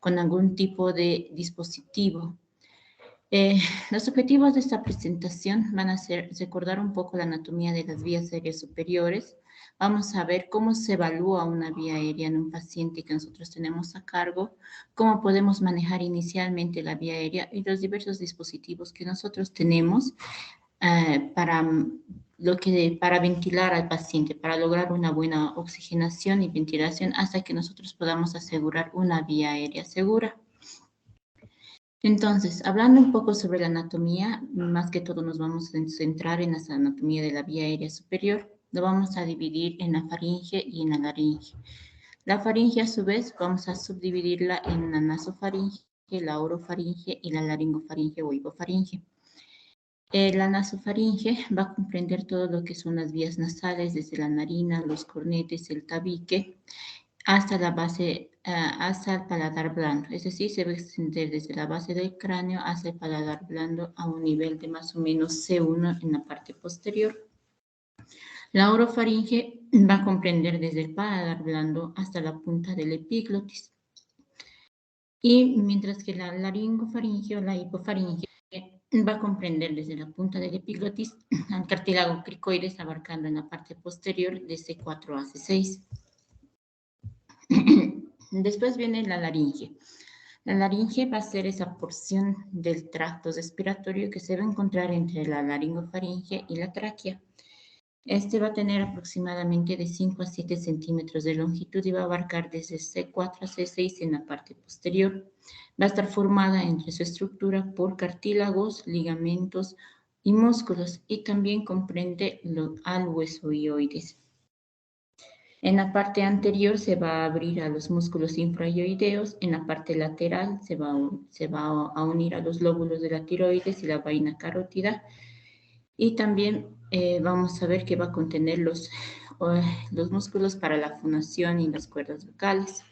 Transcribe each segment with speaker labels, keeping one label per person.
Speaker 1: con algún tipo de dispositivo. Los objetivos de esta presentación van a ser recordar un poco la anatomía de las vías aéreas superiores. Vamos a ver cómo se evalúa una vía aérea en un paciente que nosotros tenemos a cargo, cómo podemos manejar inicialmente la vía aérea y los diversos dispositivos que nosotros tenemos para ventilar al paciente, para lograr una buena oxigenación y ventilación hasta que nosotros podamos asegurar una vía aérea segura. Entonces, hablando un poco sobre la anatomía, más que todo nos vamos a centrar en la anatomía de la vía aérea superior. Lo vamos a dividir en la faringe y en la laringe. La faringe, a su vez, vamos a subdividirla en la nasofaringe, la orofaringe y la laringofaringe o hipofaringe. La nasofaringe va a comprender todo lo que son las vías nasales, desde la narina, los cornetes, el tabique, hasta la base, hasta el paladar blando. Es decir, se va a extender desde la base del cráneo hasta el paladar blando a un nivel de más o menos C1 en la parte posterior. La orofaringe va a comprender desde el paladar blando hasta la punta del epiglotis. Y mientras que la laringofaringe o la hipofaringe va a comprender desde la punta del epiglotis al cartílago cricoides, abarcando en la parte posterior de C4 a C6. Después viene la laringe. La laringe va a ser esa porción del tracto respiratorio que se va a encontrar entre la laringofaringe y la tráquea. Este va a tener aproximadamente de 5 a 7 centímetros de longitud y va a abarcar desde C4 a C6 en la parte posterior. Va a estar formada entre su estructura por cartílagos, ligamentos y músculos, y también comprende al hueso ioides. En la parte anterior se va a abrir a los músculos infraioideos, en la parte lateral se va a unir a los lóbulos de la tiroides y la vaina carótida, y también vamos a ver que va a contener los músculos para la fonación y las cuerdas vocales.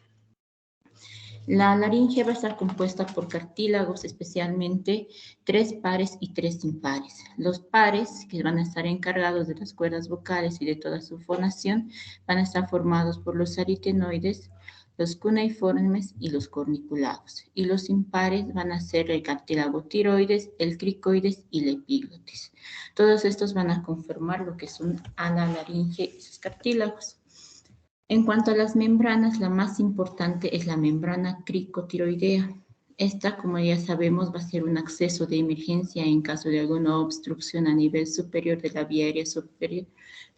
Speaker 1: La laringe va a estar compuesta por cartílagos, especialmente 3 pares y 3 impares. Los pares, que van a estar encargados de las cuerdas vocales y de toda su fonación, van a estar formados por los aritenoides, los cuneiformes y los corniculados. Y los impares van a ser el cartílago tiroides, el cricoides y la epiglotis. Todos estos van a conformar lo que son a la laringe y sus cartílagos. En cuanto a las membranas, la más importante es la membrana cricotiroidea. Esta, como ya sabemos, va a ser un acceso de emergencia en caso de alguna obstrucción a nivel superior de la vía aérea superior,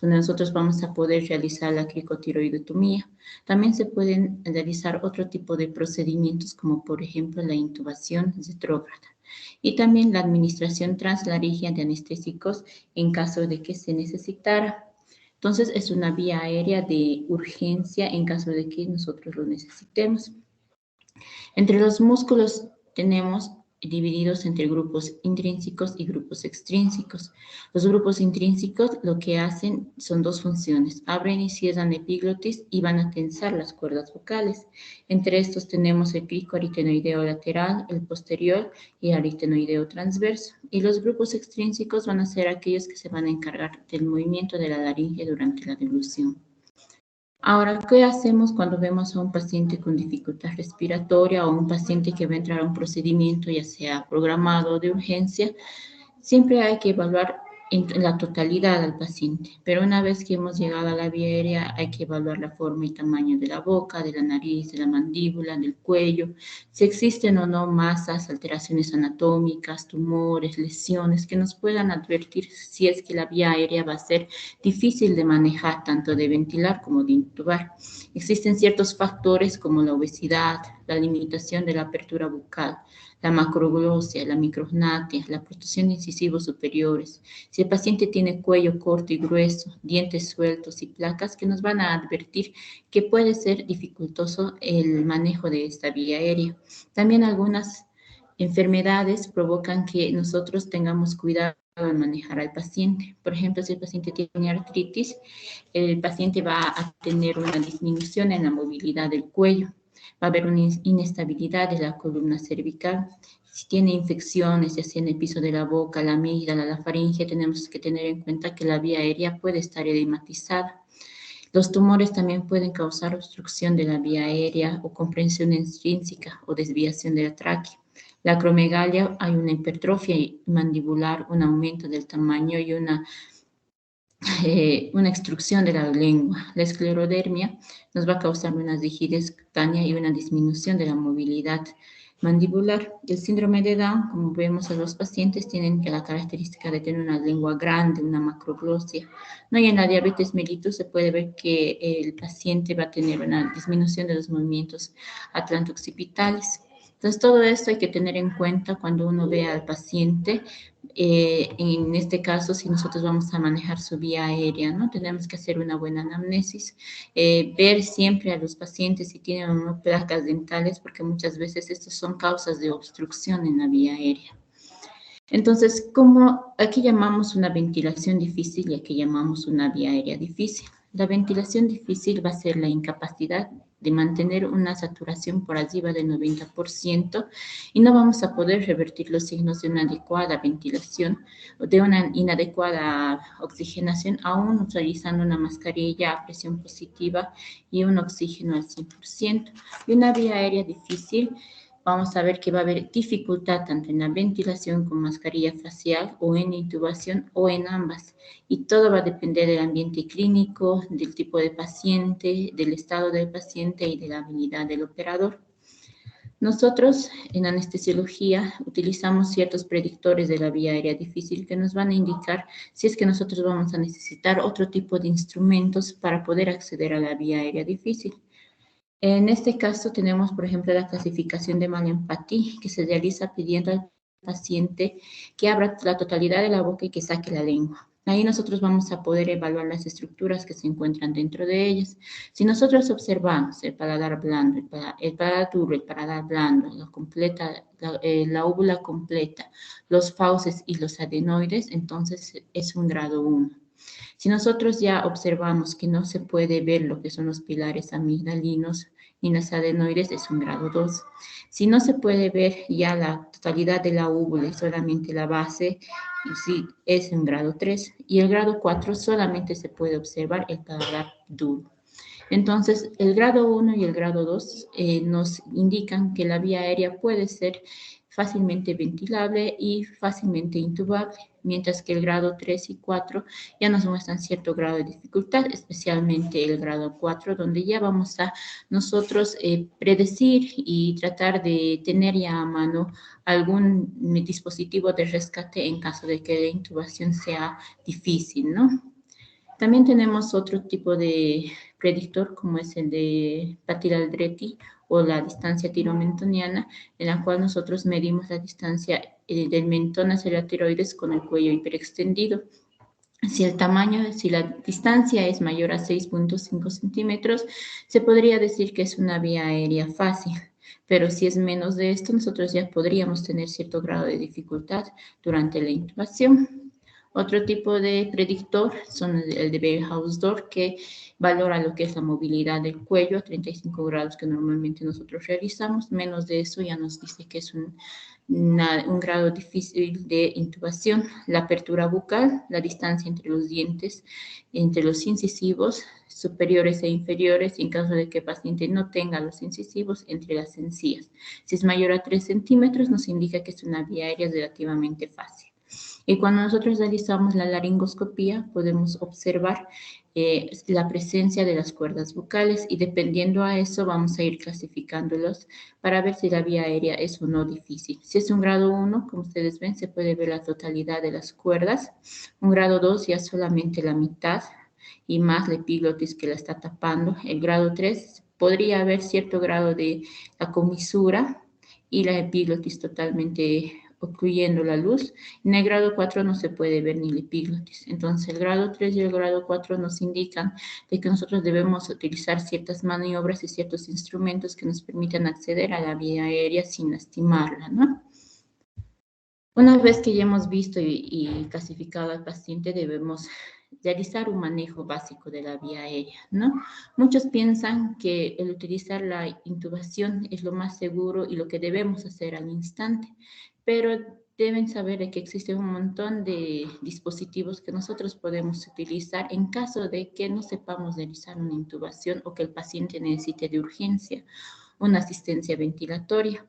Speaker 1: donde nosotros vamos a poder realizar la cricotiroidotomía. También se pueden realizar otro tipo de procedimientos, como por ejemplo la intubación retrógrada. Y también la administración translaringia de anestésicos en caso de que se necesitara. Entonces, es una vía aérea de urgencia en caso de que nosotros lo necesitemos. Entre los músculos tenemos divididos entre grupos intrínsecos y grupos extrínsecos. Los grupos intrínsecos lo que hacen son 2 funciones. Abren y cierran epiglotis y van a tensar las cuerdas vocales. Entre estos tenemos el cricoaritenoideo lateral, el posterior y el aritenoideo transverso. Y los grupos extrínsecos van a ser aquellos que se van a encargar del movimiento de la laringe durante la deglución. Ahora, ¿qué hacemos cuando vemos a un paciente con dificultad respiratoria o un paciente que va a entrar a un procedimiento, ya sea programado o de urgencia? Siempre hay que evaluar en la totalidad al paciente, pero una vez que hemos llegado a la vía aérea hay que evaluar la forma y tamaño de la boca, de la nariz, de la mandíbula, del cuello, si existen o no masas, alteraciones anatómicas, tumores, lesiones que nos puedan advertir si es que la vía aérea va a ser difícil de manejar, tanto de ventilar como de intubar. Existen ciertos factores como la obesidad, la limitación de la apertura bucal, la macroglosia, la micrognatia, la protrusión de incisivos superiores. Si el paciente tiene cuello corto y grueso, dientes sueltos y placas que nos van a advertir que puede ser dificultoso el manejo de esta vía aérea. También algunas enfermedades provocan que nosotros tengamos cuidado al manejar al paciente. Por ejemplo, si el paciente tiene artritis, el paciente va a tener una disminución en la movilidad del cuello. Va a haber una inestabilidad de la columna cervical. Si tiene infecciones, ya sea en el piso de la boca, la amígdala, la faringe, tenemos que tener en cuenta que la vía aérea puede estar edematizada. Los tumores también pueden causar obstrucción de la vía aérea o comprensión intrínseca o desviación de la tráquea. La acromegalia, hay una hipertrofia mandibular, un aumento del tamaño y una extrusión de la lengua. La esclerodermia nos va a causar una rigidez cutánea y una disminución de la movilidad mandibular. El síndrome de Down, como vemos a los pacientes, tienen la característica de tener una lengua grande, una macroglosia. ¿No? Y en la diabetes mellitus se puede ver que el paciente va a tener una disminución de los movimientos atlanto-occipitales. Entonces, todo esto hay que tener en cuenta cuando uno ve al paciente. En este caso, si nosotros vamos a manejar su vía aérea, ¿no? Tenemos que hacer una buena anamnesis, ver siempre a los pacientes si tienen o no placas dentales, porque muchas veces estos son causas de obstrucción en la vía aérea. Entonces, como aquí llamamos una ventilación difícil y aquí llamamos una vía aérea difícil. La ventilación difícil va a ser la incapacidad de mantener una saturación por arriba del 90% y no vamos a poder revertir los signos de una adecuada ventilación o de una inadecuada oxigenación, aún utilizando una mascarilla a presión positiva y un oxígeno al 100%. Y una vía aérea difícil, vamos a ver que va a haber dificultad tanto en la ventilación con mascarilla facial o en intubación o en ambas. Y todo va a depender del ambiente clínico, del tipo de paciente, del estado del paciente y de la habilidad del operador. Nosotros en anestesiología utilizamos ciertos predictores de la vía aérea difícil que nos van a indicar si es que nosotros vamos a necesitar otro tipo de instrumentos para poder acceder a la vía aérea difícil. En este caso tenemos, por ejemplo, la clasificación de Mallampati, que se realiza pidiendo al paciente que abra la totalidad de la boca y que saque la lengua. Ahí nosotros vamos a poder evaluar las estructuras que se encuentran dentro de ellas. Si nosotros observamos el paladar blando, el paladar duro, el paladar blando, la úvula completa, los fauces y los adenoides, entonces es un grado 1. Si nosotros ya observamos que no se puede ver lo que son los pilares amigdalinos ni las adenoides, es un grado 2. Si no se puede ver ya la totalidad de la úvula y solamente la base, sí, es un grado 3. Y el grado 4 solamente se puede observar el paladar duro. Entonces, el grado 1 y el grado 2 nos indican que la vía aérea puede ser fácilmente ventilable y fácilmente intubable, mientras que el grado 3 y 4 ya nos muestran cierto grado de dificultad, especialmente el grado 4, donde ya vamos a nosotros predecir y tratar de tener ya a mano algún dispositivo de rescate en caso de que la intubación sea difícil, ¿no? También tenemos otro tipo de predictor, como es el de Pattil-Aldrete o la distancia tiromentoniana, en la cual nosotros medimos la distancia del mentón hacia la tiroides con el cuello hiperextendido. Si la distancia es mayor a 6.5 centímetros, se podría decir que es una vía aérea fácil. Pero si es menos de esto, nosotros ya podríamos tener cierto grado de dificultad durante la intubación. Otro tipo de predictor son el de Beer-Hausdorff, que valora lo que es la movilidad del cuello a 35 grados que normalmente nosotros realizamos. Menos de eso ya nos dice que es un grado difícil de intubación. La apertura bucal, la distancia entre los dientes, entre los incisivos superiores e inferiores, y en caso de que el paciente no tenga los incisivos, entre las encías. Si es mayor a 3 centímetros, nos indica que es una vía aérea relativamente fácil. Y cuando nosotros realizamos la laringoscopía, podemos observar la presencia de las cuerdas vocales y dependiendo a eso vamos a ir clasificándolos para ver si la vía aérea es o no difícil. Si es un grado 1, como ustedes ven, se puede ver la totalidad de las cuerdas. Un grado 2 ya solamente la mitad y más la epiglotis que la está tapando. El grado 3 podría haber cierto grado de la comisura y la epiglotis totalmente ocluyendo la luz. En el grado 4 no se puede ver ni la epiglotis. Entonces, el grado 3 y el grado 4 nos indican de que nosotros debemos utilizar ciertas maniobras y ciertos instrumentos que nos permitan acceder a la vía aérea sin lastimarla, ¿no? Una vez que ya hemos visto y clasificado al paciente, debemos realizar un manejo básico de la vía aérea, ¿no? Muchos piensan que el utilizar la intubación es lo más seguro y lo que debemos hacer al instante, pero deben saber de que existe un montón de dispositivos que nosotros podemos utilizar en caso de que no sepamos realizar una intubación o que el paciente necesite de urgencia una asistencia ventilatoria.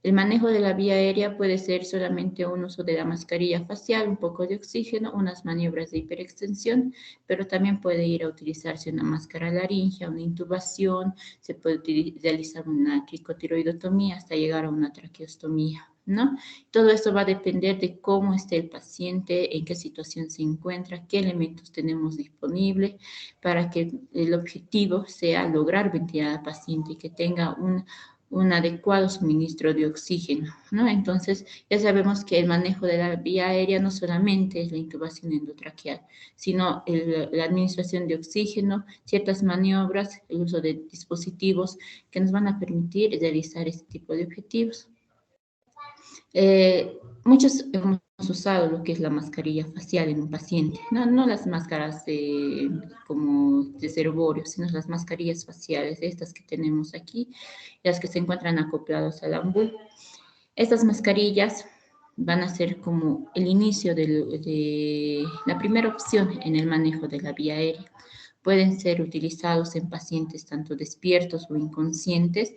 Speaker 1: El manejo de la vía aérea puede ser solamente un uso de la mascarilla facial, un poco de oxígeno, unas maniobras de hiperextensión, pero también puede ir a utilizarse una máscara laríngea, una intubación, se puede realizar una tricotiroidotomía hasta llegar a una traqueostomía, ¿no? Todo esto va a depender de cómo esté el paciente, en qué situación se encuentra, qué elementos tenemos disponibles para que el objetivo sea lograr ventilar al paciente y que tenga un adecuado suministro de oxígeno, ¿no? Entonces, ya sabemos que el manejo de la vía aérea no solamente es la intubación endotraqueal, sino la administración de oxígeno, ciertas maniobras, el uso de dispositivos que nos van a permitir realizar este tipo de objetivos. Muchos hemos usado lo que es la mascarilla facial en un paciente, no las máscaras como de servorio, sino las mascarillas faciales, estas que tenemos aquí, las que se encuentran acopladas al ambul. Estas mascarillas van a ser como el inicio de la primera opción en el manejo de la vía aérea. Pueden ser utilizados en pacientes tanto despiertos o inconscientes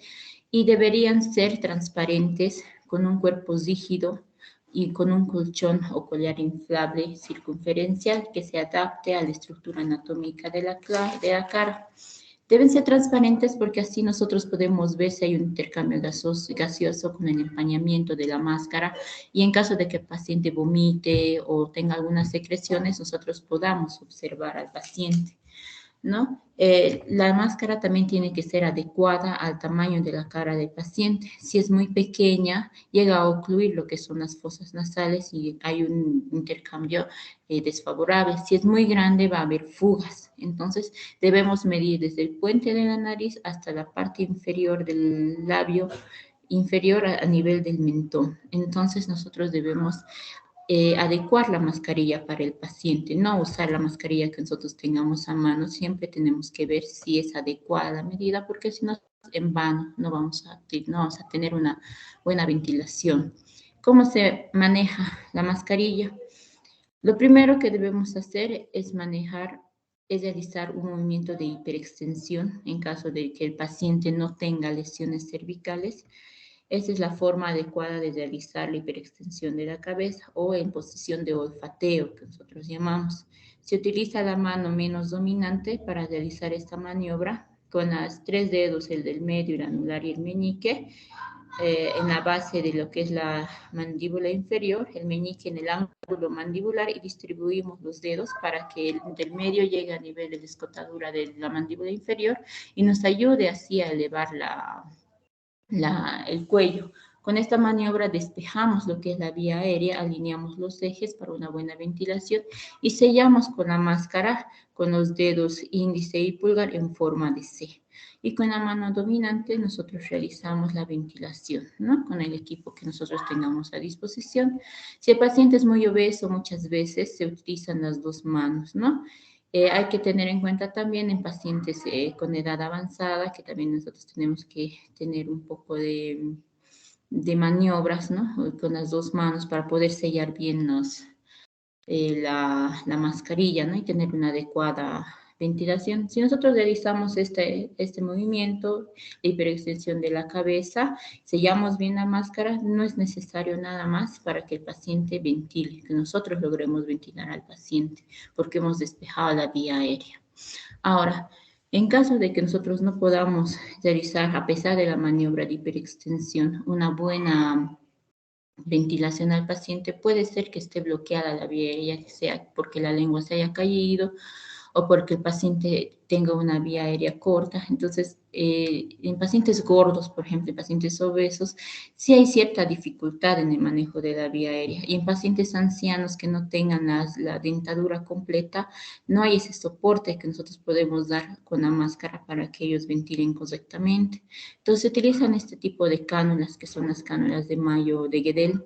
Speaker 1: y deberían ser transparentes con un cuerpo rígido y con un colchón o collar inflable circunferencial que se adapte a la estructura anatómica de la cara. Deben ser transparentes porque así nosotros podemos ver si hay un intercambio gaseoso con el empañamiento de la máscara y en caso de que el paciente vomite o tenga algunas secreciones, nosotros podamos observar al paciente, ¿no? La máscara también tiene que ser adecuada al tamaño de la cara del paciente. Si es muy pequeña, llega a ocluir lo que son las fosas nasales y hay un intercambio desfavorable. Si es muy grande, va a haber fugas. Entonces, debemos medir desde el puente de la nariz hasta la parte inferior del labio inferior a nivel del mentón. Entonces, nosotros debemos adecuar la mascarilla para el paciente, no usar la mascarilla que nosotros tengamos a mano, siempre tenemos que ver si es adecuada la medida, porque si no, en vano no vamos a tener una buena ventilación. ¿Cómo se maneja la mascarilla? Lo primero que debemos hacer es realizar un movimiento de hiperextensión en caso de que el paciente no tenga lesiones cervicales. Esa es la forma adecuada de realizar la hiperextensión de la cabeza o en posición de olfateo, que nosotros llamamos. Se utiliza la mano menos dominante para realizar esta maniobra con los 3 dedos, el del medio, el anular y el meñique, en la base de lo que es la mandíbula inferior, el meñique en el ángulo mandibular y distribuimos los dedos para que el del medio llegue a nivel de la escotadura de la mandíbula inferior y nos ayude así a elevar el cuello. Con esta maniobra despejamos lo que es la vía aérea, alineamos los ejes para una buena ventilación y sellamos con la máscara con los dedos índice y pulgar en forma de C. Y con la mano dominante nosotros realizamos la ventilación, ¿no? Con el equipo que nosotros tengamos a disposición. Si el paciente es muy obeso, muchas veces se utilizan las dos manos, ¿no? Hay que tener en cuenta también en pacientes con edad avanzada, que también nosotros tenemos que tener un poco de maniobras, ¿no? Con las dos manos para poder sellar bien la mascarilla, ¿no? Y tener una adecuada ventilación. Si nosotros realizamos este movimiento de hiperextensión de la cabeza, sellamos bien la máscara, no es necesario nada más para que el paciente ventile, que nosotros logremos ventilar al paciente, porque hemos despejado la vía aérea. Ahora, en caso de que nosotros no podamos realizar, a pesar de la maniobra de hiperextensión, una buena ventilación al paciente, puede ser que esté bloqueada la vía aérea, sea porque la lengua se haya caído o porque el paciente tenga una vía aérea corta. Entonces, en pacientes gordos, por ejemplo, en pacientes obesos, sí hay cierta dificultad en el manejo de la vía aérea. Y en pacientes ancianos que no tengan la dentadura completa, no hay ese soporte que nosotros podemos dar con la máscara para que ellos ventilen correctamente. Entonces, se utilizan este tipo de cánulas, que son las cánulas de Mayo de Guedel,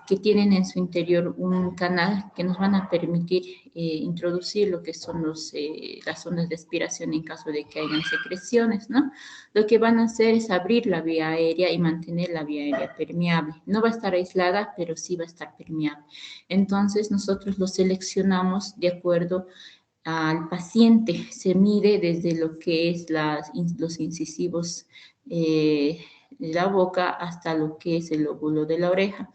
Speaker 1: que tienen en su interior un canal que nos van a permitir introducir lo que son las ondas de aspiración en caso de que hayan secreciones, ¿no? Lo que van a hacer es abrir la vía aérea y mantener la vía aérea permeable. No va a estar aislada, pero sí va a estar permeable. Entonces, nosotros lo seleccionamos de acuerdo al paciente. Se mide desde lo que es los incisivos de la boca hasta lo que es el lóbulo de la oreja.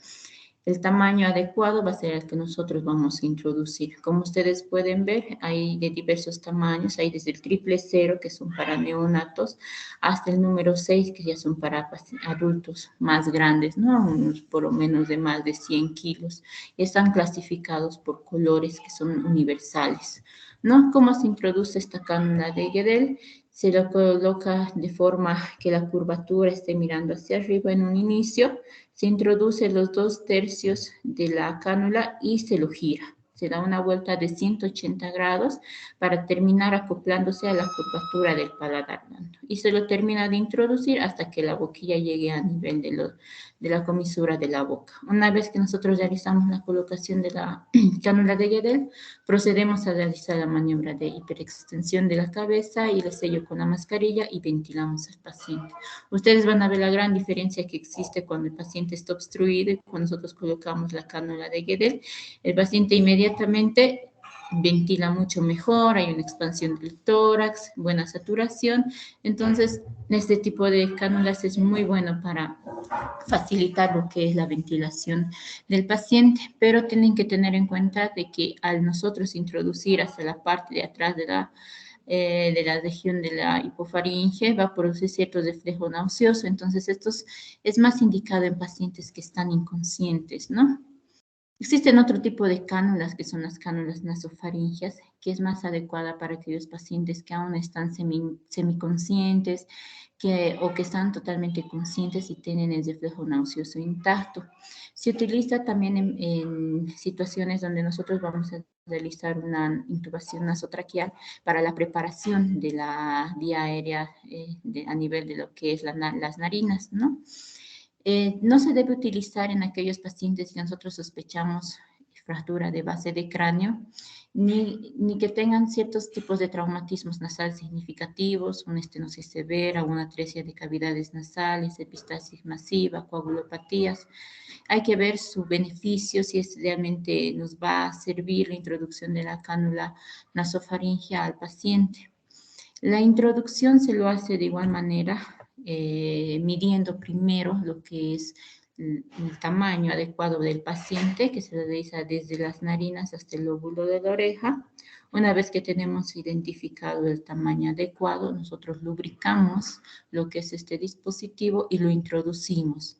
Speaker 1: El tamaño adecuado va a ser el que nosotros vamos a introducir. Como ustedes pueden ver, hay de diversos tamaños. Hay desde el 000, que son para neonatos, hasta el número 6, que ya son para adultos más grandes, ¿no? Unos por lo menos de más de 100 kilos. Están clasificados por colores que son universales, ¿no? ¿Cómo se introduce esta cánula de Guedel? Se lo coloca de forma que la curvatura esté mirando hacia arriba en un inicio. Se introduce los 2/3 de la cánula y se lo gira. Se da una vuelta de 180 grados para terminar acoplándose a la curvatura del paladar blando. Y se lo termina de introducir hasta que la boquilla llegue a nivel de la comisura de la boca. Una vez que nosotros realizamos la colocación de la cánula de Guedel, procedemos a realizar la maniobra de hiperextensión de la cabeza y el sello con la mascarilla y ventilamos al paciente. Ustedes van a ver la gran diferencia que existe cuando el paciente está obstruido y cuando nosotros colocamos la cánula de Guedel. El paciente inmediatamente ventila mucho mejor, hay una expansión del tórax, buena saturación. Entonces, este tipo de cánulas es muy bueno para facilitar lo que es la ventilación del paciente, pero tienen que tener en cuenta de que al nosotros introducir hacia la parte de atrás de la región de la hipofaringe va a producir cierto reflejo nauseoso. Entonces, esto es más indicado en pacientes que están inconscientes, ¿no? Existen otro tipo de cánulas que son las cánulas nasofaringeas, que es más adecuada para aquellos pacientes que aún están semiconscientes o que están totalmente conscientes y tienen el reflejo nauseoso intacto. Se utiliza también en situaciones donde nosotros vamos a realizar una intubación nasotraqueal para la preparación de la vía aérea a nivel de lo que es las narinas, ¿no? No se debe utilizar en aquellos pacientes que nosotros sospechamos fractura de base de cráneo, ni que tengan ciertos tipos de traumatismos nasales significativos, una estenosis severa, una atresia de cavidades nasales, epistasis masiva, coagulopatías. Hay que ver su beneficio, si realmente nos va a servir la introducción de la cánula nasofaringea al paciente. La introducción se lo hace de igual manera, midiendo primero lo que es el tamaño adecuado del paciente, que se realiza desde las narinas hasta el lóbulo de la oreja. Una vez que tenemos identificado el tamaño adecuado, nosotros lubricamos lo que es este dispositivo y lo introducimos.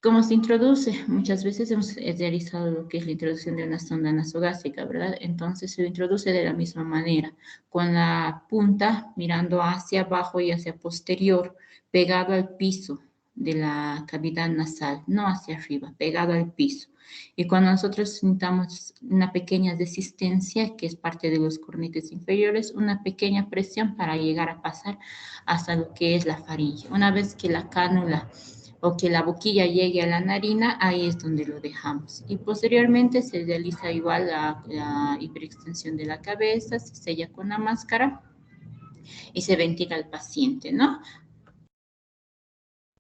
Speaker 1: ¿Cómo se introduce? Muchas veces hemos realizado lo que es la introducción de una sonda nasogástrica, ¿verdad? Entonces se lo introduce de la misma manera, con la punta mirando hacia abajo y hacia posterior, pegado al piso de la cavidad nasal, no hacia arriba, pegado al piso. Y cuando nosotros sintamos una pequeña resistencia, que es parte de los cornetes inferiores, una pequeña presión para llegar a pasar hasta lo que es la faringe. Una vez que la cánula o que la boquilla llegue a la narina, ahí es donde lo dejamos. Y posteriormente se realiza igual la hiperextensión de la cabeza, se sella con la máscara y se ventila al paciente, ¿no?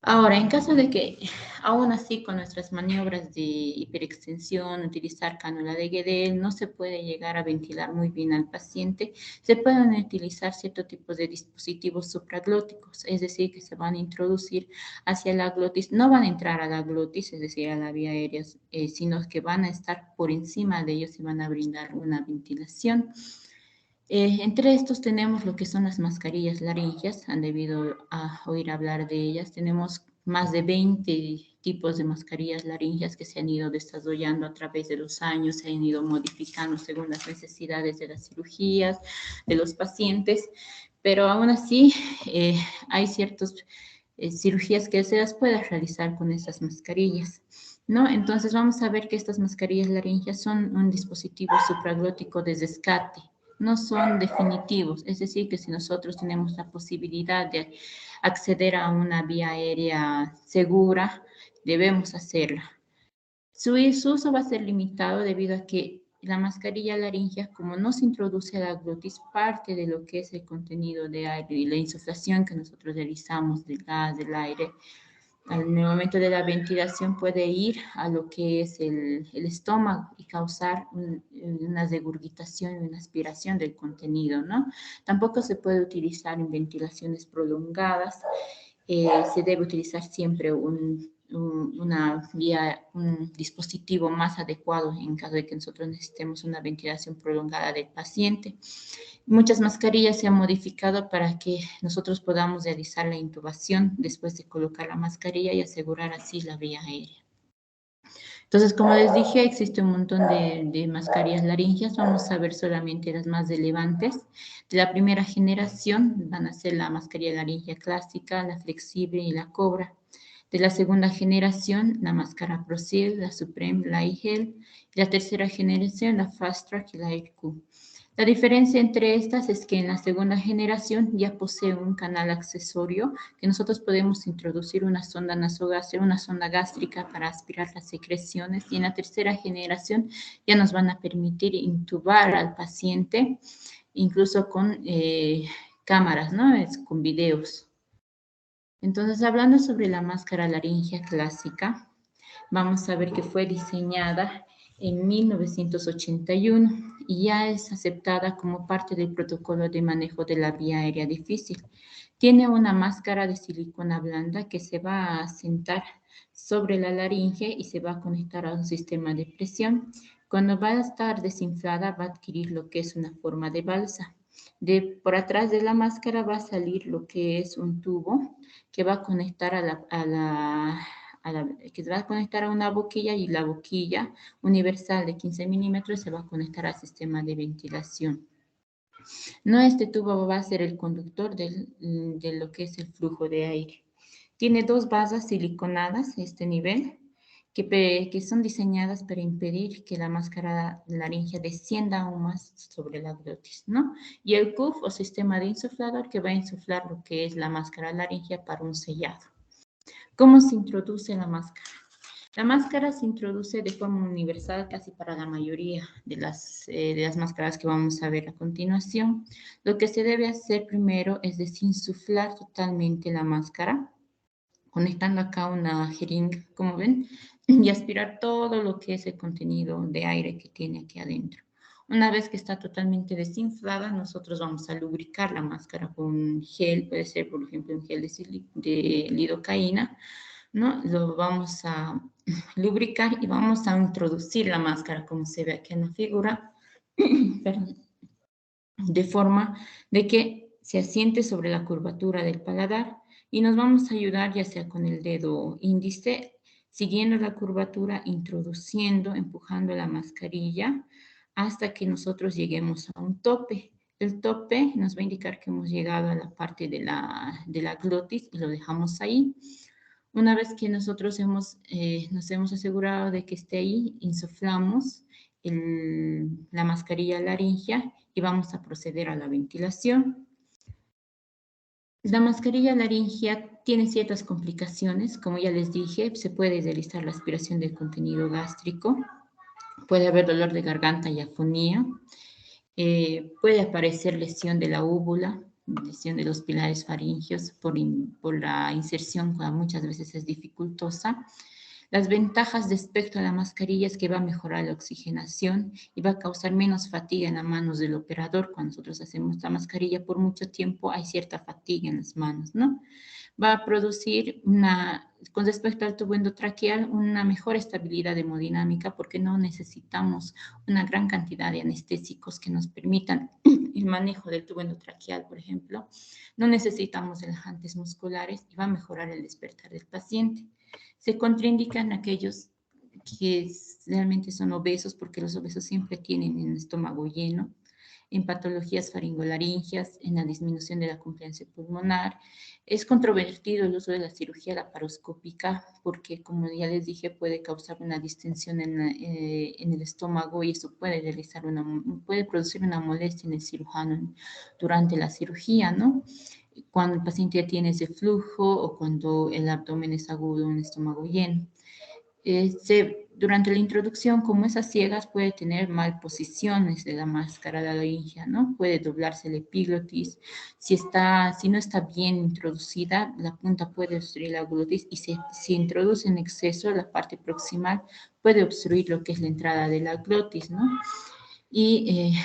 Speaker 1: Ahora, en caso de que aún así con nuestras maniobras de hiperextensión, utilizar cánula de Guedel, no se puede llegar a ventilar muy bien al paciente, se pueden utilizar ciertos tipos de dispositivos supraglóticos, es decir, que se van a introducir hacia la glotis, no van a entrar a la glotis, es decir, a la vía aérea, sino que van a estar por encima de ellos y van a brindar una ventilación. Entre estos tenemos lo que son las mascarillas laringeas, han debido oír hablar de ellas. Tenemos más de 20 tipos de mascarillas laringeas que se han ido desarrollando a través de los años, se han ido modificando según las necesidades de las cirugías, de los pacientes, pero aún así hay ciertas cirugías que se las puede realizar con esas mascarillas, ¿no? Entonces vamos a ver que estas mascarillas laringeas son un dispositivo supraglótico de rescate, no son definitivos, es decir, que si nosotros tenemos la posibilidad de acceder a una vía aérea segura, debemos hacerla. Su uso va a ser limitado debido a que la mascarilla laringea, como no se introduce a la glotis, parte de lo que es el contenido de aire y la insuflación que nosotros realizamos del gas, del aire, en el momento de la ventilación puede ir a lo que es el estómago y causar una regurgitación y una aspiración del contenido, ¿no? Tampoco se puede utilizar en ventilaciones prolongadas. Se debe utilizar siempre una vía, un dispositivo más adecuado en caso de que nosotros necesitemos una ventilación prolongada del paciente. Muchas mascarillas se han modificado para que nosotros podamos realizar la intubación después de colocar la mascarilla y asegurar así la vía aérea. Entonces, como les dije, existe un montón de mascarillas laringeas. Vamos a ver solamente las más relevantes. De la primera generación van a ser la mascarilla laringea clásica, la flexible y la Cobra. De la segunda generación, la máscara ProSeal, la Supreme, la iGel. Y la tercera generación, la Fast Track y la AirQ. La diferencia entre estas es que en la segunda generación ya posee un canal accesorio que nosotros podemos introducir una sonda nasogástrica, una sonda gástrica para aspirar las secreciones, y en la tercera generación ya nos van a permitir intubar al paciente, incluso con cámaras, ¿no? Con videos. Entonces, hablando sobre la máscara laringea clásica, vamos a ver que fue diseñada en 1981 y ya es aceptada como parte del protocolo de manejo de la vía aérea difícil. Tiene una máscara de silicona blanda que se va a sentar sobre la laringe y se va a conectar a un sistema de presión. Cuando va a estar desinflada va a adquirir lo que es una forma de balsa. Por atrás de la máscara va a salir lo que es un tubo que va a conectar que se va a conectar a una boquilla, y la boquilla universal de 15 milímetros se va a conectar al sistema de ventilación. No, este tubo va a ser el conductor de lo que es el flujo de aire. Tiene dos basas siliconadas a este nivel que son diseñadas para impedir que la máscara laringea descienda aún más sobre la glotis, ¿no? Y el cuff o sistema de insuflador que va a insuflar lo que es la máscara laringea para un sellado. ¿Cómo se introduce la máscara? La máscara se introduce de forma universal casi para la mayoría de las máscaras que vamos a ver a continuación. Lo que se debe hacer primero es desinsuflar totalmente la máscara, conectando acá una jeringa, como ven, y aspirar todo lo que es el contenido de aire que tiene aquí adentro. Una vez que está totalmente desinflada, nosotros vamos a lubricar la máscara con un gel, puede ser, por ejemplo, un gel de lidocaína, ¿no? Lo vamos a lubricar y vamos a introducir la máscara, como se ve aquí en la figura, de forma de que se asiente sobre la curvatura del paladar, y nos vamos a ayudar ya sea con el dedo índice, siguiendo la curvatura, introduciendo, empujando la mascarilla hasta que nosotros lleguemos a un tope. El tope nos va a indicar que hemos llegado a la parte de la glotis y lo dejamos ahí. Una vez que nosotros nos hemos asegurado de que esté ahí, insuflamos la mascarilla laringea y vamos a proceder a la ventilación. La mascarilla laringea tiene ciertas complicaciones. Como ya les dije, se puede realizar la aspiración del contenido gástrico, puede haber dolor de garganta y afonía, puede aparecer lesión de la úvula, lesión de los pilares faringeos por la inserción, que muchas veces es dificultosa. Las ventajas respecto a la mascarilla es que va a mejorar la oxigenación y va a causar menos fatiga en las manos del operador. Cuando nosotros hacemos la mascarilla por mucho tiempo, hay cierta fatiga en las manos, ¿no? Va a producir con respecto al tubo endotraqueal, una mejor estabilidad hemodinámica, porque no necesitamos una gran cantidad de anestésicos que nos permitan el manejo del tubo endotraqueal, por ejemplo. No necesitamos relajantes musculares y va a mejorar el despertar del paciente. Se contraindican aquellos que realmente son obesos, porque los obesos siempre tienen el estómago lleno, en patologías faringolaringeas, en la disminución de la competencia pulmonar. Es controvertido el uso de la cirugía laparoscópica porque, como ya les dije, puede causar una distensión en el estómago, y eso puede producir una molestia en el cirujano durante la cirugía, ¿no? Cuando el paciente ya tiene ese flujo o cuando el abdomen es agudo, un estómago lleno. durante la introducción, como es a ciegas, puede tener mal posiciones de la máscara laringia, ¿no? Puede doblarse la epiglotis. Si no está bien introducida, la punta puede obstruir la glotis y si introduce en exceso la parte proximal, puede obstruir lo que es la entrada de la glotis, ¿no? Y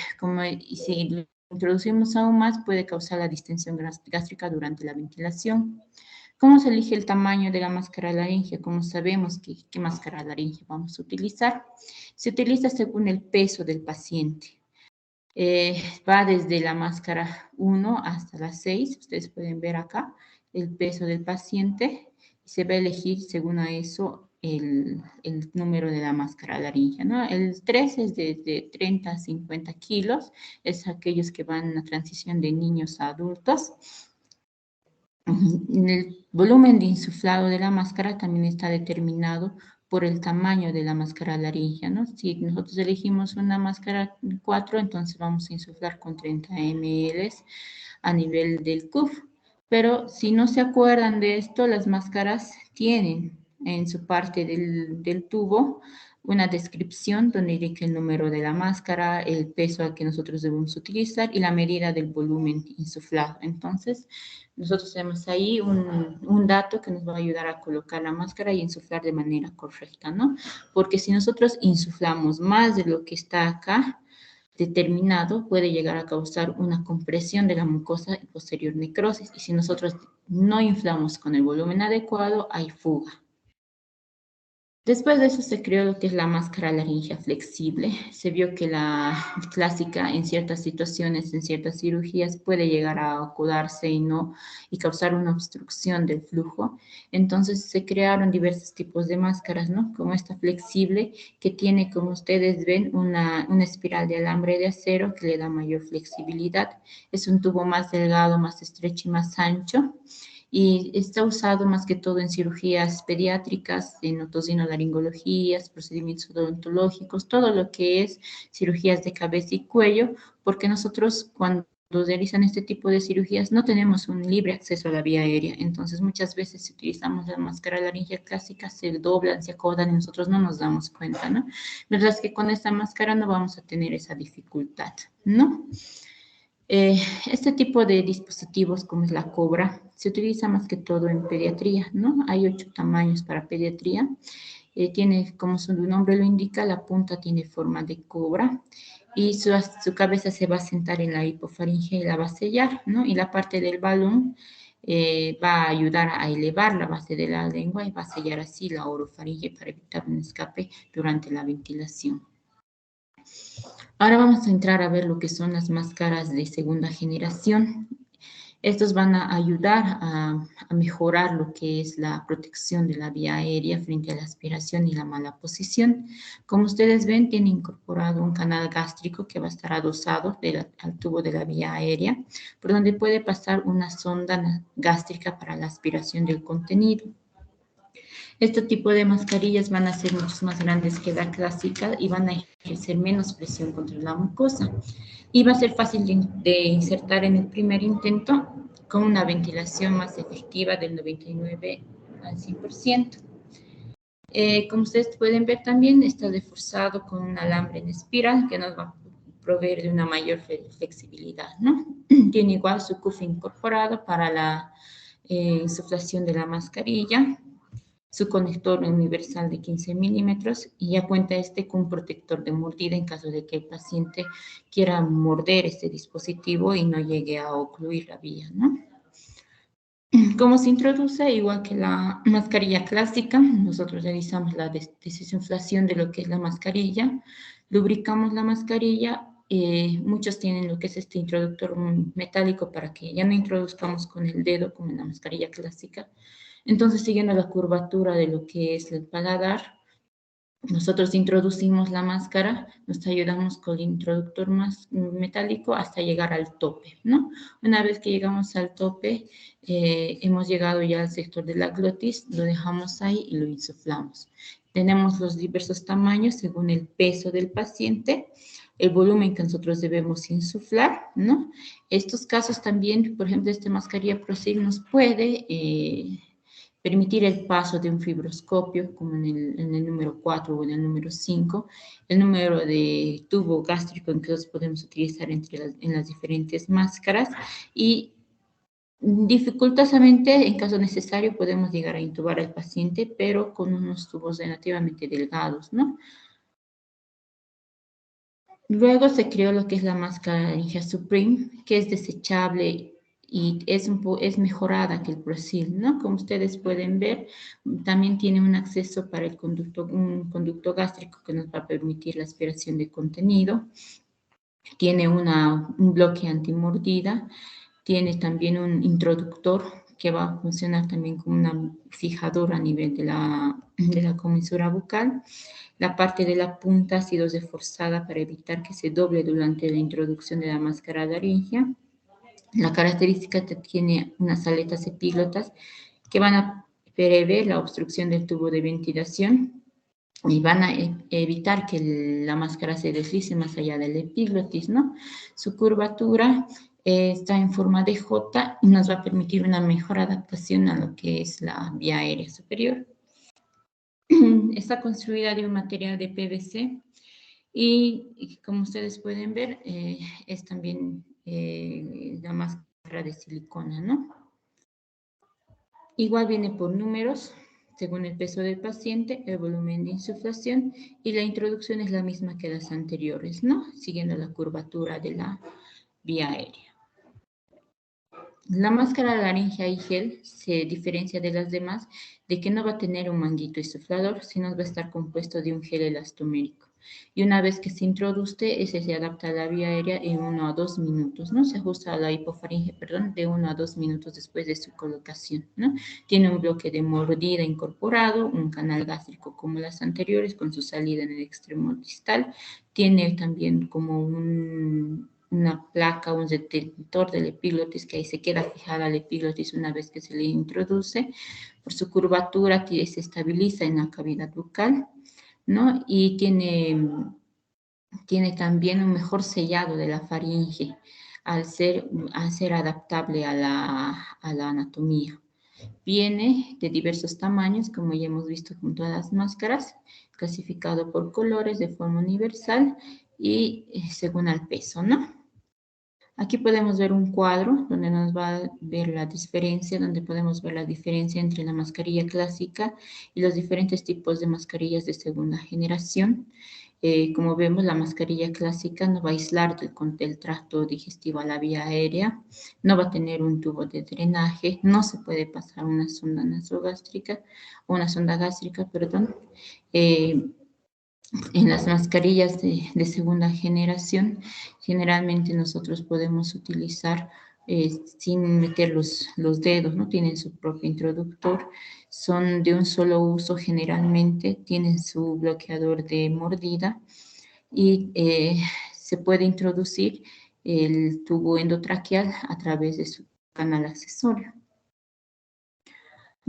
Speaker 1: si lo introducimos aún más, puede causar la distensión gástrica durante la ventilación. ¿Cómo se elige el tamaño de la máscara laringe? ¿Cómo sabemos qué máscara laringe vamos a utilizar? Se utiliza según el peso del paciente. Va desde la máscara 1 hasta la 6. Ustedes pueden ver acá el peso del paciente. Se va a elegir según a eso el número de la máscara laringe, ¿no? El 3 es de 30 a 50 kilos. Es aquellos que van en la transición de niños a adultos. El volumen de insuflado de la máscara también está determinado por el tamaño de la máscara laringea, ¿no? Si nosotros elegimos una máscara 4, entonces vamos a insuflar con 30 ml a nivel del CUF. Pero si no se acuerdan de esto, las máscaras tienen en su parte del tubo una descripción donde indica el número de la máscara, el peso al que nosotros debemos utilizar y la medida del volumen insuflado. Entonces, nosotros tenemos ahí un dato que nos va a ayudar a colocar la máscara y insuflar de manera correcta, ¿no? Porque si nosotros insuflamos más de lo que está acá determinado, puede llegar a causar una compresión de la mucosa y posterior necrosis. Y si nosotros no inflamos con el volumen adecuado, hay fuga. Después de eso se creó lo que es la máscara laringea flexible. Se vio que la clásica en ciertas situaciones, en ciertas cirugías, puede llegar a acodarse y causar una obstrucción del flujo. Entonces se crearon diversos tipos de máscaras, ¿no? Como esta flexible, que tiene, como ustedes ven, una espiral de alambre de acero que le da mayor flexibilidad. Es un tubo más delgado, más estrecho y más ancho. Y está usado más que todo en cirugías pediátricas, en otorinolaringologías, procedimientos odontológicos, todo lo que es cirugías de cabeza y cuello, porque nosotros cuando realizan este tipo de cirugías no tenemos un libre acceso a la vía aérea, entonces muchas veces si utilizamos la máscara laringea clásica se doblan, se acodan y nosotros no nos damos cuenta, ¿no? Mientras que con esta máscara no vamos a tener esa dificultad, ¿no? Este tipo de dispositivos, como es la cobra, se utiliza más que todo en pediatría, ¿no? Hay 8 tamaños para pediatría. Tiene, como su nombre lo indica, la punta tiene forma de cobra y su cabeza se va a sentar en la hipofaringe y la va a sellar, ¿no? Y la parte del balón va a ayudar a elevar la base de la lengua y va a sellar así la orofaringe para evitar un escape durante la ventilación. Ahora vamos a entrar a ver lo que son las máscaras de segunda generación. Estos van a ayudar a mejorar lo que es la protección de la vía aérea frente a la aspiración y la mala posición. Como ustedes ven, tiene incorporado un canal gástrico que va a estar adosado al tubo de la vía aérea, por donde puede pasar una sonda gástrica para la aspiración del contenido. Este tipo de mascarillas van a ser mucho más grandes que la clásica y van a ejercer menos presión contra la mucosa. Y va a ser fácil de insertar en el primer intento con una ventilación más efectiva del 99 al 100%. Como ustedes pueden ver también está reforzado con un alambre en espiral que nos va a proveer de una mayor flexibilidad, ¿no? Tiene igual su cuff incorporado para la insuflación de la mascarilla, su conector universal de 15 milímetros y ya cuenta con un protector de mordida en caso de que el paciente quiera morder este dispositivo y no llegue a ocluir la vía, ¿no? Como se introduce, igual que la mascarilla clásica, nosotros realizamos la desinflación de lo que es la mascarilla, lubricamos la mascarilla, muchos tienen lo que es este introductor metálico para que ya no introduzcamos con el dedo como en la mascarilla clásica. Entonces, siguiendo la curvatura de lo que es el paladar, nosotros introducimos la máscara, nos ayudamos con el introductor más metálico hasta llegar al tope, ¿no? Una vez que llegamos al tope, hemos llegado ya al sector de la glotis, lo dejamos ahí y lo insuflamos. Tenemos los diversos tamaños según el peso del paciente, el volumen que nosotros debemos insuflar, ¿no? Estos casos también, por ejemplo, esta mascarilla ProSig nos puede permitir el paso de un fibroscopio, como en el número 4 o en el número 5, el número de tubo gástrico en que nosotros podemos utilizar en las diferentes máscaras y dificultosamente, en caso necesario, podemos llegar a intubar al paciente, pero con unos tubos relativamente delgados, ¿no? Luego se creó lo que es la máscara laringea Supreme, que es desechable y es mejorada que el Prosil, ¿no? Como ustedes pueden ver, también tiene un acceso para un conducto gástrico que nos va a permitir la aspiración de contenido. Tiene un bloque antimordida. Tiene también un introductor que va a funcionar también como una fijadora a nivel de la comisura bucal. La parte de la punta ha sido reforzada para evitar que se doble durante la introducción de la máscara laringea. La característica que tiene unas aletas epíglotas que van a prever la obstrucción del tubo de ventilación y van a evitar que la máscara se deslice más allá del epiglotis, ¿no? Su curvatura está en forma de J y nos va a permitir una mejor adaptación a lo que es la vía aérea superior. Está construida de un material de PVC y como ustedes pueden ver, es también la máscara de silicona, ¿no? Igual viene por números, según el peso del paciente, el volumen de insuflación y la introducción es la misma que las anteriores, ¿no? Siguiendo la curvatura de la vía aérea. La máscara laringea y gel se diferencia de las demás de que no va a tener un manguito insuflador, sino va a estar compuesto de un gel elastomérico. Y una vez que se introduce, ese se adapta a la vía aérea en 1 a 2 minutos, ¿no? Se ajusta a la hipofaringe, perdón, de 1 a 2 minutos después de su colocación, ¿no? Tiene un bloque de mordida incorporado, un canal gástrico como las anteriores, con su salida en el extremo distal. Tiene también como una placa, un detentor del epiglotis, que ahí se queda fijada la epiglotis una vez que se le introduce. Por su curvatura se estabiliza en la cavidad bucal, ¿no? Y tiene también un mejor sellado de la faringe al ser adaptable a la anatomía. Viene de diversos tamaños, como ya hemos visto con todas las máscaras, clasificado por colores de forma universal y según el peso, ¿no? Aquí podemos ver un cuadro donde nos va a ver la diferencia, donde podemos ver la diferencia entre la mascarilla clásica y los diferentes tipos de mascarillas de segunda generación. Como vemos, la mascarilla clásica no va a aislar del tracto digestivo a la vía aérea, no va a tener un tubo de drenaje, no se puede pasar una sonda nasogástrica, una sonda gástrica, perdón. En las mascarillas de segunda generación, generalmente nosotros podemos utilizar sin meter los dedos, ¿no? Tienen su propio introductor, son de un solo uso generalmente, tienen su bloqueador de mordida y se puede introducir el tubo endotraqueal a través de su canal accesorio.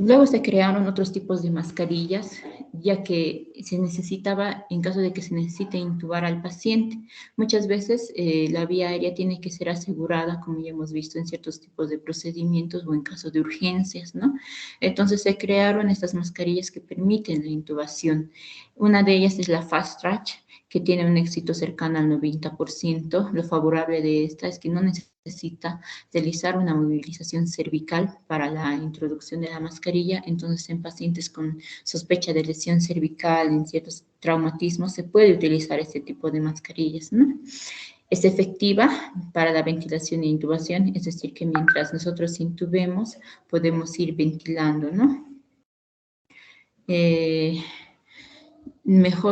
Speaker 1: Luego se crearon otros tipos de mascarillas, ya que se necesitaba, en caso de que se necesite intubar al paciente, muchas veces la vía aérea tiene que ser asegurada, como ya hemos visto en ciertos tipos de procedimientos o en caso de urgencias, ¿no? Entonces se crearon estas mascarillas que permiten la intubación. Una de ellas es la Fast Track, que tiene un éxito cercano al 90%. Lo favorable de esta es que no necesita realizar una movilización cervical para la introducción de la mascarilla. Entonces, en pacientes con sospecha de lesión cervical, en ciertos traumatismos, se puede utilizar este tipo de mascarillas, ¿no? Es efectiva para la ventilación e intubación, es decir, que mientras nosotros intubemos, podemos ir ventilando, ¿no?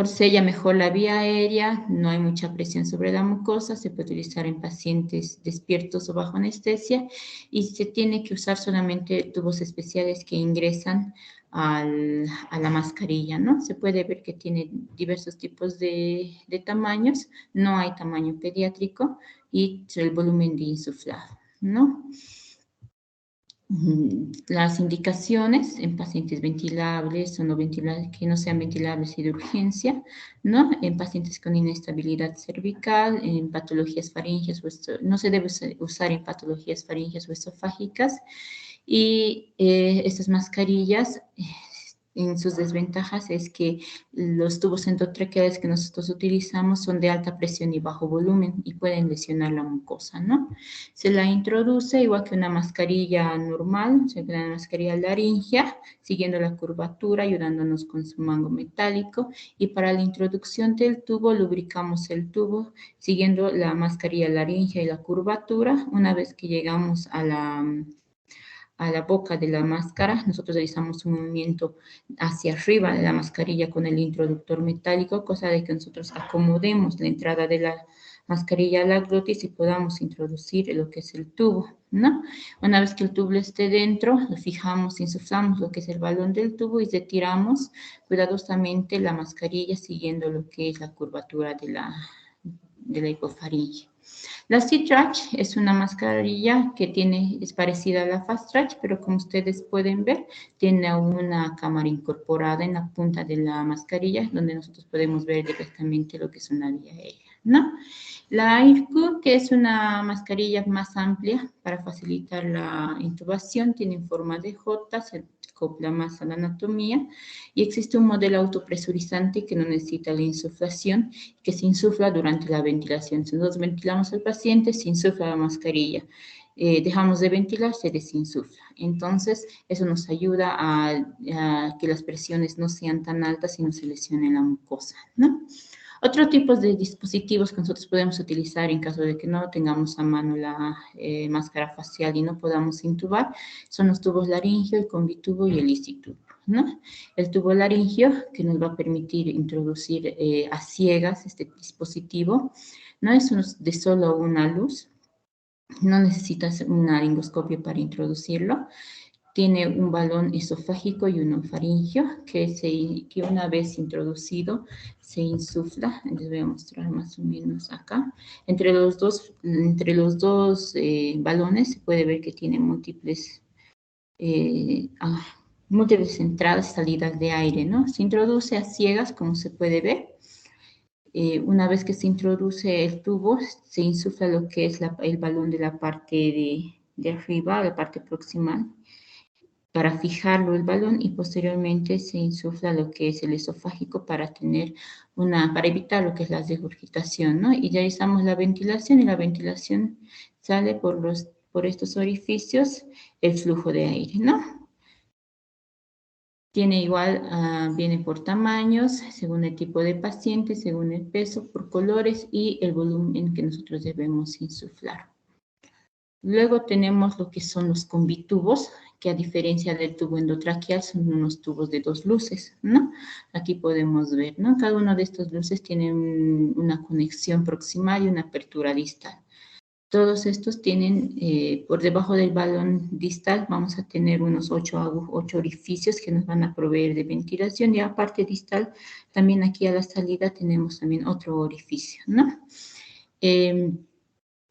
Speaker 1: Sella mejor la vía aérea, no hay mucha presión sobre la mucosa, se puede utilizar en pacientes despiertos o bajo anestesia y se tiene que usar solamente tubos especiales que ingresan a la mascarilla, ¿no? Se puede ver que tiene diversos tipos de tamaños, no hay tamaño pediátrico y el volumen de insuflado, ¿no? Las indicaciones en pacientes ventilables o no ventilables, que no sean ventilables y de urgencia, ¿no? En pacientes con inestabilidad cervical, en patologías faringes, no se debe usar en patologías faringes o esofágicas Y estas mascarillas, en sus desventajas es que los tubos endotraqueales que nosotros utilizamos son de alta presión y bajo volumen y pueden lesionar la mucosa, ¿no? Se la introduce igual que una mascarilla normal, o sea, una mascarilla laringea, siguiendo la curvatura, ayudándonos con su mango metálico. Y para la introducción del tubo, lubricamos el tubo siguiendo la mascarilla laringea y la curvatura. Una vez que llegamos a la boca de la máscara, nosotros realizamos un movimiento hacia arriba de la mascarilla con el introductor metálico, cosa de que nosotros acomodemos la entrada de la mascarilla a la glotis y podamos introducir lo que es el tubo, ¿no? Una vez que el tubo esté dentro, lo fijamos, insuflamos lo que es el balón del tubo y retiramos cuidadosamente la mascarilla siguiendo lo que es la curvatura de la hipofaringe. La C-Track es una mascarilla que es parecida a la Fast Track, pero como ustedes pueden ver, tiene una cámara incorporada en la punta de la mascarilla, donde nosotros podemos ver directamente lo que es una vía aérea, ¿no? La AirQ, que es una mascarilla más amplia para facilitar la intubación, tiene forma de J, se acopla más a la anatomía, y existe un modelo autopresurizante que no necesita la insuflación, que se insufla durante la ventilación. Si nosotros ventilamos al paciente, se insufla la mascarilla. Dejamos de ventilar, se desinsufla. Entonces, eso nos ayuda a que las presiones no sean tan altas y no se lesione la mucosa, ¿no? Otro tipo de dispositivos que nosotros podemos utilizar en caso de que no tengamos a mano la máscara facial y no podamos intubar son los tubos laringeo, el combitubo y el ICI-tubo, ¿no? El tubo laringeo, que nos va a permitir introducir a ciegas este dispositivo, no es de solo una luz, no necesitas un laringoscopio para introducirlo. Tiene un balón esofágico y uno faríngeo que una vez introducido se insufla. Les voy a mostrar más o menos acá. Entre los dos balones se puede ver que tiene múltiples entradas y salidas de aire, ¿no? Se introduce a ciegas, como se puede ver. Una vez que se introduce el tubo, se insufla lo que es el balón de la parte de arriba, la parte proximal, para fijarlo el balón, y posteriormente se insufla lo que es el esofágico para evitar lo que es la regurgitación, ¿no? Y realizamos la ventilación, y la ventilación sale por estos orificios el flujo de aire, ¿no? Tiene viene por tamaños, según el tipo de paciente, según el peso, por colores y el volumen que nosotros debemos insuflar. Luego tenemos lo que son los combitubos, que a diferencia del tubo endotraqueal son unos tubos de 2 luces, ¿no? Aquí podemos ver, ¿no? Cada una de estas luces tiene una conexión proximal y una apertura distal. Todos estos tienen, por debajo del balón distal, vamos a tener unos 8 orificios que nos van a proveer de ventilación, y aparte distal, también aquí a la salida tenemos también otro orificio, ¿no?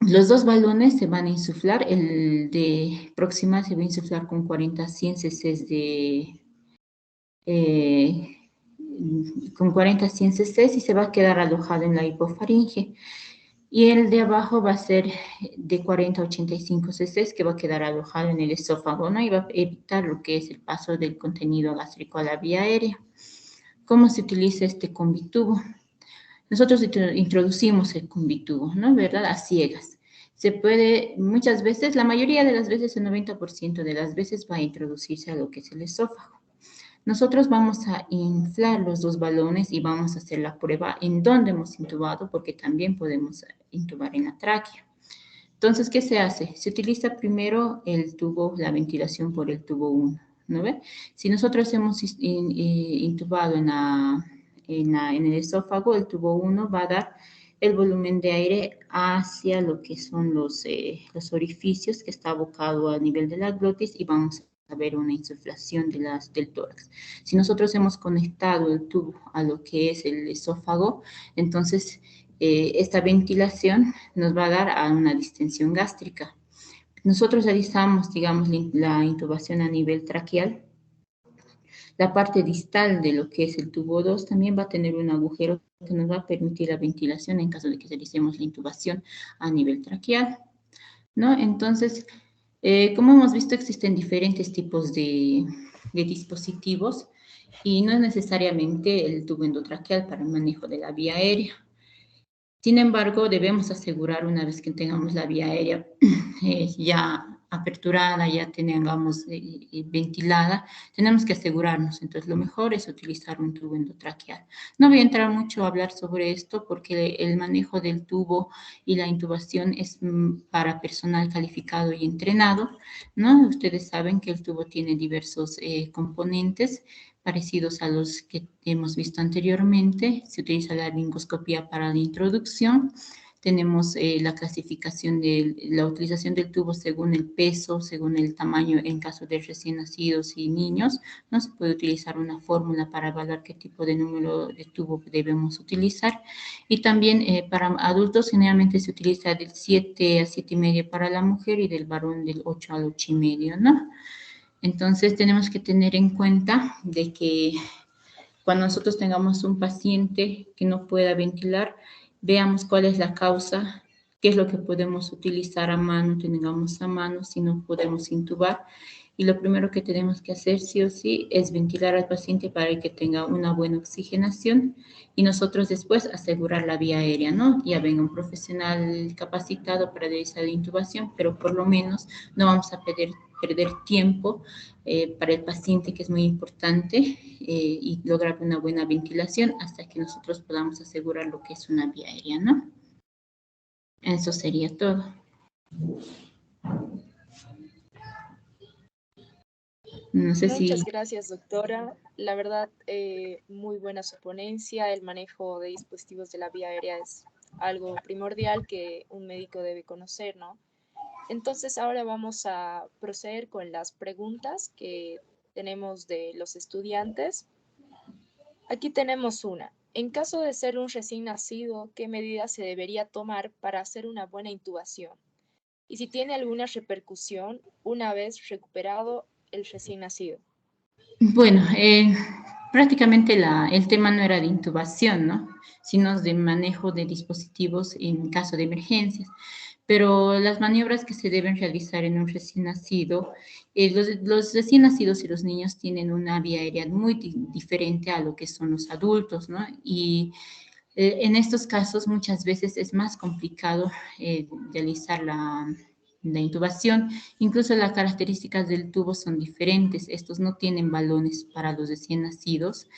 Speaker 1: Los dos balones se van a insuflar, el de proximal se va a insuflar con 40-100 cc con 40-100 cc y se va a quedar alojado en la hipofaringe. Y el de abajo va a ser de 40-85 cc que va a quedar alojado en el esófago, ¿no? Y va a evitar lo que es el paso del contenido gástrico a la vía aérea. ¿Cómo se utiliza este combitubo? Nosotros introducimos el combitubo, ¿no? ¿Verdad? A ciegas. Se puede, muchas veces, la mayoría de las veces, el 90% de las veces va a introducirse a lo que es el esófago. Nosotros vamos a inflar los dos balones y vamos a hacer la prueba en dónde hemos intubado, porque también podemos intubar en la tráquea. Entonces, ¿qué se hace? Se utiliza primero el tubo, la ventilación por el tubo 1, ¿no ve? Si nosotros hemos intubado en el esófago, el tubo 1 va a dar el volumen de aire hacia lo que son los orificios que está abocado a nivel de la glotis, y vamos a ver una insuflación del tórax. Si nosotros hemos conectado el tubo a lo que es el esófago, entonces esta ventilación nos va a dar a una distensión gástrica. Nosotros realizamos, digamos, la intubación a nivel traqueal. La parte distal de lo que es el tubo 2 también va a tener un agujero que nos va a permitir la ventilación en caso de que realicemos la intubación a nivel traqueal, ¿no? Entonces, Como hemos visto, existen diferentes tipos de dispositivos y no es necesariamente el tubo endotraqueal para el manejo de la vía aérea. Sin embargo, debemos asegurar una vez que tengamos la vía aérea ya aperturada, ya tengamos ventilada, tenemos que asegurarnos. Entonces, lo mejor es utilizar un tubo endotraqueal. No voy a entrar mucho a hablar sobre esto porque el manejo del tubo y la intubación es para personal calificado y entrenado, ¿no? Ustedes saben que el tubo tiene diversos componentes parecidos a los que hemos visto anteriormente. Se utiliza la laringoscopía para la introducción. Tenemos la clasificación de la utilización del tubo según el peso, según el tamaño en caso de recién nacidos y niños. No se puede utilizar una fórmula para evaluar qué tipo de número de tubo debemos utilizar. Y también para adultos generalmente se utiliza del 7 a 7,5 para la mujer y del varón del 8 al 8,5, ¿no? Entonces tenemos que tener en cuenta de que cuando nosotros tengamos un paciente que no pueda ventilar, veamos cuál es la causa, qué es lo que podemos utilizar a mano, tengamos a mano si no podemos intubar. Y lo primero que tenemos que hacer sí o sí es ventilar al paciente para que tenga una buena oxigenación y nosotros después asegurar la vía aérea, ¿no? Ya venga un profesional capacitado para realizar la intubación, pero por lo menos no vamos a perder tiempo para el paciente, que es muy importante, y lograr una buena ventilación hasta que nosotros podamos asegurar lo que es una vía aérea, ¿no? Eso sería todo. No sé
Speaker 2: Muchas
Speaker 1: si...
Speaker 2: gracias, doctora. La verdad, muy buena su ponencia. El manejo de dispositivos de la vía aérea es algo primordial que un médico debe conocer, ¿no? Entonces, ahora vamos a proceder con las preguntas que tenemos de los estudiantes. Aquí tenemos una. En caso de ser un recién nacido, ¿qué medidas se debería tomar para hacer una buena intubación? Y si tiene alguna repercusión una vez recuperado el recién nacido.
Speaker 1: Bueno, prácticamente el tema no era de intubación, ¿no? Sino de manejo de dispositivos en caso de emergencias. Pero las maniobras que se deben realizar en un recién nacido, los recién nacidos y los niños tienen una vía aérea muy diferente a lo que son los adultos, ¿no? Y en estos casos muchas veces es más complicado realizar la intubación. Incluso las características del tubo son diferentes. Estos no tienen balones para los recién nacidos.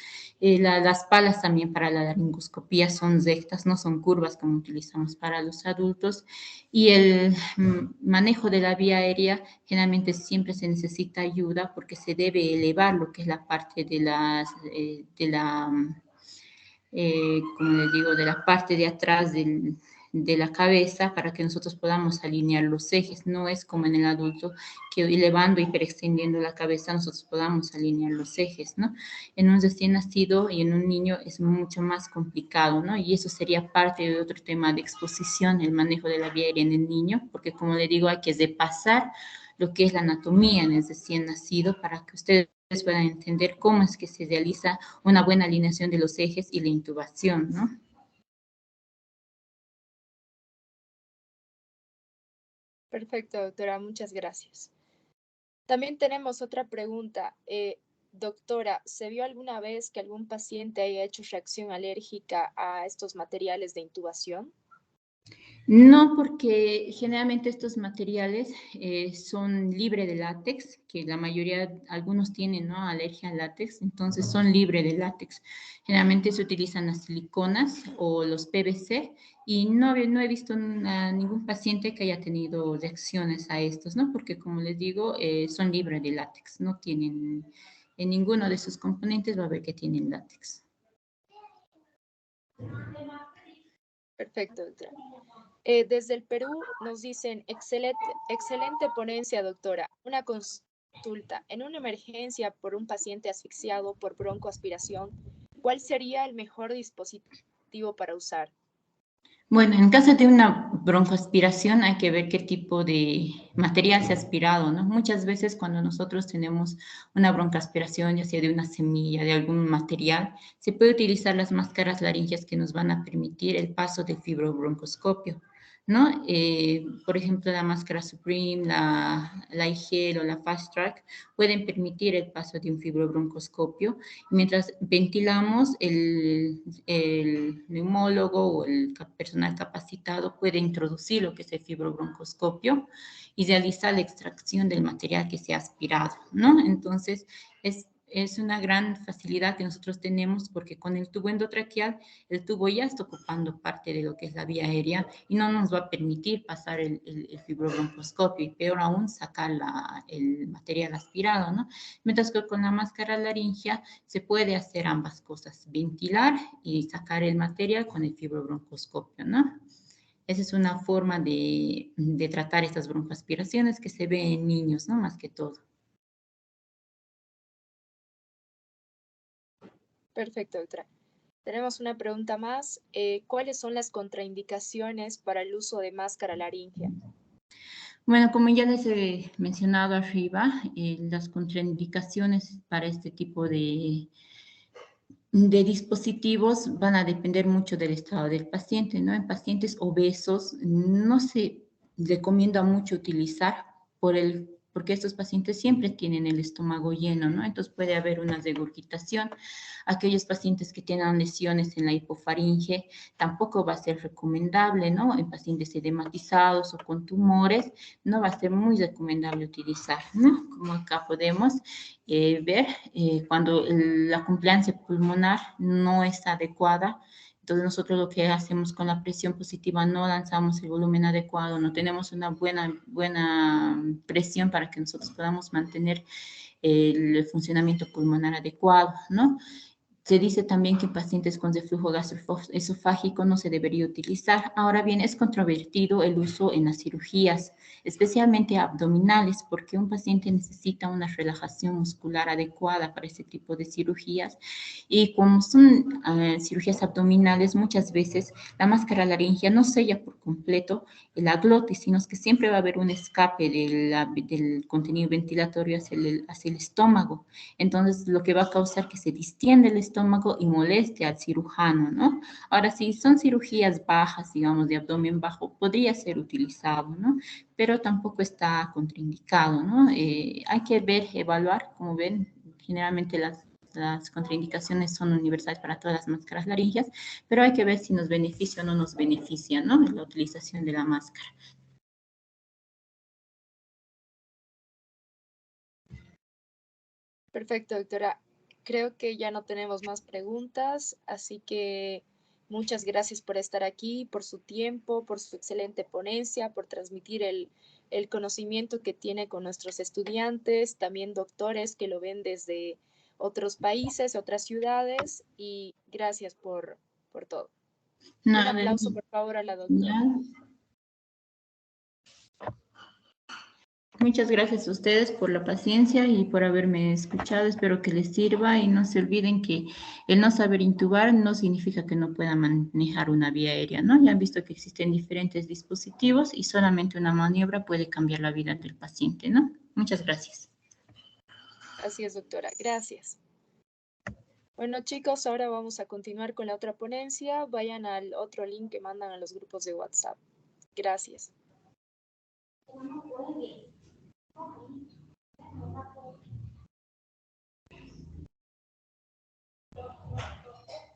Speaker 1: Las palas también para la laringoscopía son rectas, no son curvas como utilizamos para los adultos. Y el manejo de la vía aérea generalmente siempre se necesita ayuda porque se debe elevar lo que es la parte de la como les digo, de la parte de atrás de la cabeza para que nosotros podamos alinear los ejes. No es como en el adulto que elevando y hiperextendiendo la cabeza nosotros podamos alinear los ejes, ¿no? En un recién nacido y en un niño es mucho más complicado, ¿no? Y eso sería parte de otro tema de exposición, el manejo de la vía aérea en el niño, porque como le digo, hay que repasar lo que es la anatomía en el recién nacido para que ustedes puedan entender cómo es que se realiza una buena alineación de los ejes y la intubación, ¿no?
Speaker 2: Perfecto, doctora, muchas gracias. También tenemos otra pregunta. Doctora, ¿se vio alguna vez que algún paciente haya hecho reacción alérgica a estos materiales de intubación?
Speaker 1: No, porque generalmente estos materiales son libres de látex, que la mayoría, algunos tienen, ¿no? Alergia al látex, entonces son libres de látex. Generalmente se utilizan las siliconas o los PVC y no he visto a ningún paciente que haya tenido reacciones a estos, ¿no? Porque como les digo, son libres de látex, no tienen, en ninguno de sus componentes va a ver que tienen látex.
Speaker 2: Perfecto, doctora. Desde el Perú nos dicen, excelente ponencia, doctora. Una consulta. En una emergencia por un paciente asfixiado por broncoaspiración, ¿cuál sería el mejor dispositivo para usar?
Speaker 1: Bueno, en caso de una broncoaspiración hay que ver qué tipo de material se ha aspirado, ¿no? Muchas veces cuando nosotros tenemos una broncoaspiración, ya sea de una semilla, de algún material, se puede utilizar las máscaras laringeas que nos van a permitir el paso del fibrobroncoscopio. ¿no? Por ejemplo, la máscara Supreme, la iGel o la Fast Track pueden permitir el paso de un fibrobroncoscopio. Mientras ventilamos, el neumólogo o el personal capacitado puede introducir lo que es el fibrobroncoscopio y realizar la extracción del material que se ha aspirado, ¿no? Entonces, es una gran facilidad que nosotros tenemos porque con el tubo endotraqueal, el tubo ya está ocupando parte de lo que es la vía aérea y no nos va a permitir pasar el fibrobroncoscopio y peor aún sacar el material aspirado, ¿no? Mientras que con la máscara laringea se puede hacer ambas cosas, ventilar y sacar el material con el fibrobroncoscopio, ¿no? Esa es una forma de tratar estas broncoaspiraciones que se ve en niños, ¿no? Más que todo.
Speaker 2: Perfecto, doctora. Tenemos una pregunta más. ¿Cuáles son las contraindicaciones para el uso de máscara laringea?
Speaker 1: Bueno, como ya les he mencionado arriba, las contraindicaciones para este tipo de dispositivos van a depender mucho del estado del paciente, ¿no? En pacientes obesos no se recomienda mucho utilizar porque estos pacientes siempre tienen el estómago lleno, ¿no? Entonces puede haber una regurgitación. Aquellos pacientes que tengan lesiones en la hipofaringe tampoco va a ser recomendable, ¿no? En pacientes edematizados o con tumores no va a ser muy recomendable utilizar, ¿no? Como acá podemos ver cuando la compliancia pulmonar no es adecuada. Entonces nosotros lo que hacemos con la presión positiva no lanzamos el volumen adecuado, no tenemos una buena presión para que nosotros podamos mantener el funcionamiento pulmonar adecuado, ¿no? Se dice también que en pacientes con reflujo gastroesofágico no se debería utilizar. Ahora bien, es controvertido el uso en las cirugías, especialmente abdominales, porque un paciente necesita una relajación muscular adecuada para ese tipo de cirugías. Y como son cirugías abdominales, muchas veces la máscara laringea no sella por completo la glotis, sino que siempre va a haber un escape del contenido ventilatorio hacia el estómago. Entonces, lo que va a causar que se distiende el estómago y moleste al cirujano, ¿no? Ahora, si son cirugías bajas, digamos, de abdomen bajo, podría ser utilizado, ¿no? Pero tampoco está contraindicado, ¿no? Hay que ver, evaluar, como ven, generalmente las contraindicaciones son universales para todas las máscaras laringeas, pero hay que ver si nos beneficia o no nos beneficia, ¿no? La utilización de la máscara.
Speaker 2: Perfecto, doctora. Creo que ya no tenemos más preguntas, así que muchas gracias por estar aquí, por su tiempo, por su excelente ponencia, por transmitir el conocimiento que tiene con nuestros estudiantes, también doctores que lo ven desde otros países, otras ciudades, y gracias por todo. Un
Speaker 1: Nada,
Speaker 2: aplauso, por favor, a la doctora.
Speaker 1: ya. Muchas gracias a ustedes por la paciencia y por haberme escuchado. Espero que les sirva y no se olviden que el no saber intubar no significa que no puedan manejar una vía aérea, ¿no? Ya han visto que existen diferentes dispositivos y solamente una maniobra puede cambiar la vida del paciente, ¿no? Muchas gracias.
Speaker 2: Así es, doctora. Gracias. Bueno, chicos, ahora vamos a continuar con la otra ponencia. Vayan al otro link que mandan a los grupos de WhatsApp. Gracias.